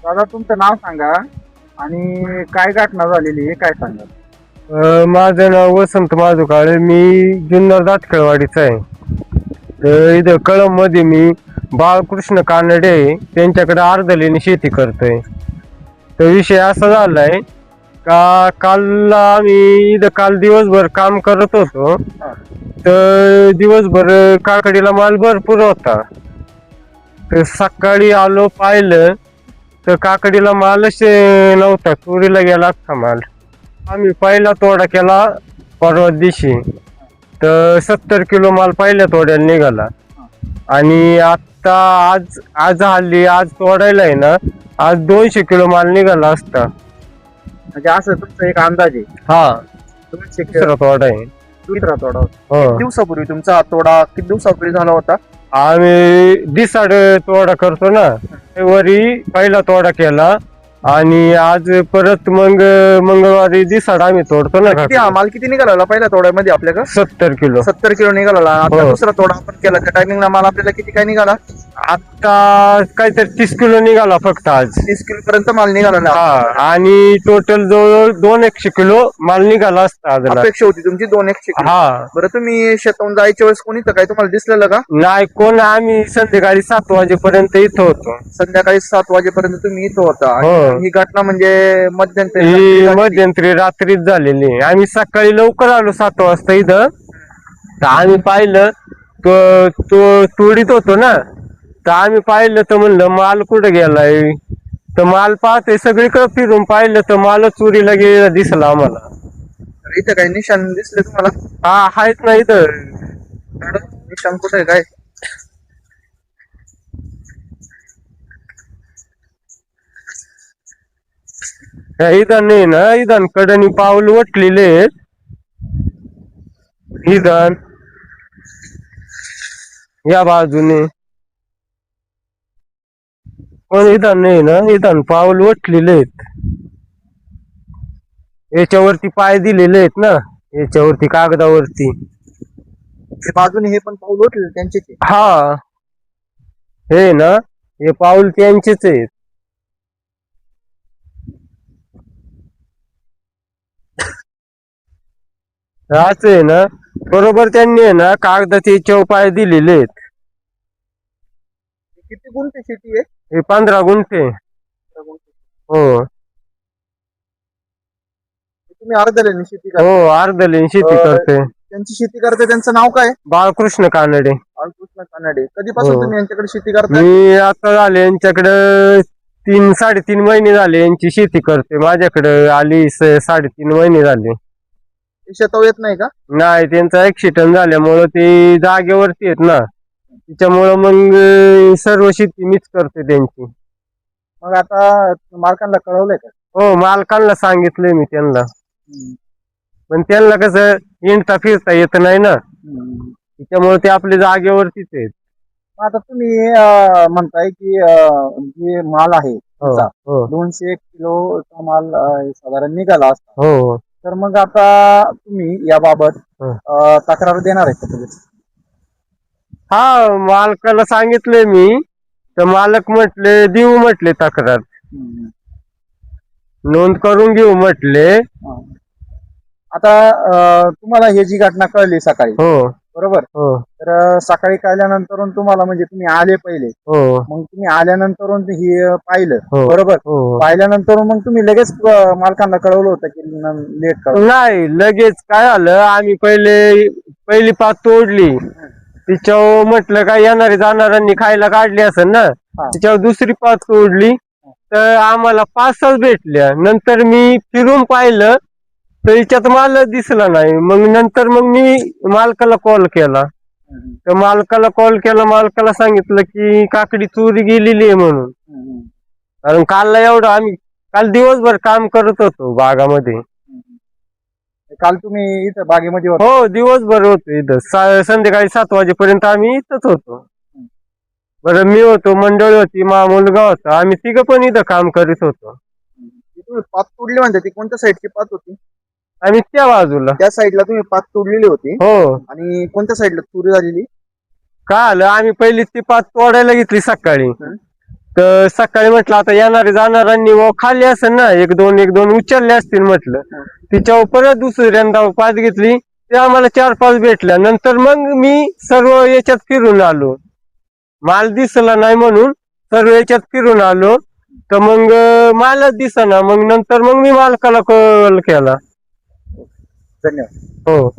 दादा तुमचं नाव सांगा आणि काय घटना झालेली आहे काय सांगा. माझं नाव वसंत माधुकाळे, मी जुन्नर दातखेळवाडीचा आहे. तर इथं कळंब मध्ये मी बाळकृष्ण कानडे त्यांच्याकडे अर्धलीने शेती करतोय. तर विषय असा झालाय का काल आम्ही इथं काल दिवसभर काम करत होतो. तर दिवसभर काकडीला माल भरपूर होता. तर सकाळी आलो पाहिलं तर काकडीला मालच नव्हता, चोरीला गेला अख्खा माल. आम्ही पहिला तोडा केला परवा दिवशी, तर 70 किलो माल पहिल्या तोड्याला निघाला. आणि आता आज आज हल्ली आज तोडायला आहे ना, आज 200 किलो माल निघाला असता. म्हणजे असं तुमचा एक अंदाज आहे. हा, 200 दुसरा तोडा आहे. दुसरा तोडा हो, किती दिवसापूर्वी तुमचा हा तोडा किती दिवसापूर्वी झाला होता. आम्ही दिसाड तोडा करतो ना, वरी पहिला तोडा केला आणि आज परत मग मंगळवारी दिसाड आम्ही तोडतो ना. किती हा माल किती निघाला पहिल्या तोड्यामध्ये आपल्याकडे. 70 किलो. 70 किलो निघाला. आता हो. दुसरा तोडा आपण केला त्या टायमिंगला माल आपल्याला किती काय निघाला. आता काहीतरी 30 किलो निघाला फक्त आज. 30 किलो पर्यंत माल निघाला ना. हा, आणि टोटल जवळ 200 किलो माल निघाला असता आज. अपेक्षा होती तुमची 200 किलो. हा, बरं तुम्ही शेतावरून जायच्या वेळेस कोणी तर काय तुम्हाला दिसलेलं का. नाही कोण, आम्ही संध्याकाळी 7 वाजेपर्यंत इथं होतो. संध्याकाळी 7 वाजेपर्यंत तुम्ही इथं होता. आणि हो. ही घटना म्हणजे मध्यंतरी ही झाली. मध्यंतरी रात्रीच झालेली. आम्ही सकाळी लवकर आलो 7 वाजता इथं. तर आम्ही पाहिलं तो तोडीत होतो ना, तर आम्ही पाहिलं तर म्हणलं माल कुठं गेलाय. तर माल पाहते सगळीकडे फिरून पाहिलं तर माल चोरीला गेलेला दिसला आम्हाला. तर इथं काही निशाण दिसले तुम्हाला. हा, आहेत ना इथं. निशाण कुठे आहे काय. इथं नाही ना, इथं कडनी पाऊल वटलेले आहेत. इथं या बाजूने पण इथं नाही ना, इथं पाऊल वटलेले आहेत. याच्यावरती पाय दिलेले आहेत ना, याच्यावरती कागदावरती. ते बाजूने हे पण पाऊल उठले त्यांचे ते. हा, हे ना, हे पाऊल त्यांचेच आहेत. हाच आहे ना, बरोबर त्यांनी आहे ना कागदाचे याच्यावर पाय दिलेले आहेत. किती गुंठे शेती आहे. हे 15 गुंठे. हो तुम्ही अर्धल्याने शेती हो, करता. अर्धलीन शेती करते. त्यांची शेती करते त्यांचं नाव काय. बाळकृष्ण कानडे. बाळकृष्ण कानडे. कधीपासून हो. तुम्ही यांच्याकडे शेती करताय. मी आता झाले यांच्याकडे 3-3.5 महिने झाले यांची शेती करते. माझ्याकडे आली 3.5 महिने झाले. ते शेतावर येत नाही का. नाही, त्यांचा ऍक्सिडेंट झाल्यामुळं ते जागेवरती आहेत ना, त्याच्यामुळं मग सर्व शेती मीच करते त्यांची. मग आता मालकांना कळवलंय का. हो, मालकांना सांगितलंय मी त्यांना. पण त्यांना कसं हिंडता फिरता येत नाही ना, त्याच्यामुळे ते आपल्या जागेवरतीच आहेत. मग आता तुम्ही म्हणताय की जे माल आहे हो तुमचा, हो 200 किलोचा माल साधारण निघाला असता. हो. तर मग आता तुम्ही याबाबत तक्रार देणार आहे का तुम्ही. हा, मालकाला सांगितलंय मी, तर मालक म्हटले देऊ म्हटले तक्रार, नोंद करून घेऊ म्हटले. आता तुम्हाला हे जी घटना कळली सकाळी. हो बरोबर. हो तर सकाळी कळल्यानंतर तुम्हाला म्हणजे तुम्ही आले पहिले. हो मग तुम्ही आल्यानंतर हे पाहिलं. हो. बरोबर. हो. पाहिल्यानंतर मग तुम्ही लगेच मालकांना कळवलं होतं की लेट कळवलं. नाही, लगेच काय झालं, आम्ही पहिली पात तोडली, तिच्यावर म्हटलं काय येणारे जाणाऱ्यांनी खायला काढली असेल ना, तिच्यावर दुसरी पात तोडली तर आम्हाला 5-6 भेटल्या. नंतर मी फिरून पाहिलं तर याच्यात माल दिसला नाही. मग नंतर मग मी मालकाला कॉल केला. तर मालकाला सांगितलं की काकडी चोरी गेलेली आहे म्हणून. कारण आम्ही काल दिवसभर काम करत होतो बागामध्ये. काल तुम्ही इथं बागेमध्ये होता. हो, दिवसभर होतो इथं. संध्याकाळी 7 वाजेपर्यंत आम्ही इथंच होतो. बरं, मी होतो, मंडळी होती, मुलगा होता, आम्ही तिघं पण इथं काम करीत होतो. तुम्ही पात तोडली म्हणते ती कोणत्या साईडची पात होती. आम्ही त्या बाजूला. त्या साईडला तुम्ही पात तोडलेली होती. हो. आणि कोणत्या साईडला चोरी झालेली. काय आलं, आम्ही पहिली ती पात तोडायला घेतली सकाळी. तर सकाळी म्हटलं आता येणारे जाणाऱ्यांनी व खाली असेल ना एक दोन उचलले असतील म्हटलं. तिच्यावर परत दुसऱ्यांदा पाच घेतली, ते आम्हाला 4-5 भेटल्या. नंतर मग मी सर्व याच्यात फिरून आलो, माल दिसला नाही म्हणून सर्व याच्यात फिरून आलो. तर मग मालच दिसना, मग नंतर मग मी मालकाला कॉल केला. धन्यवाद. हो.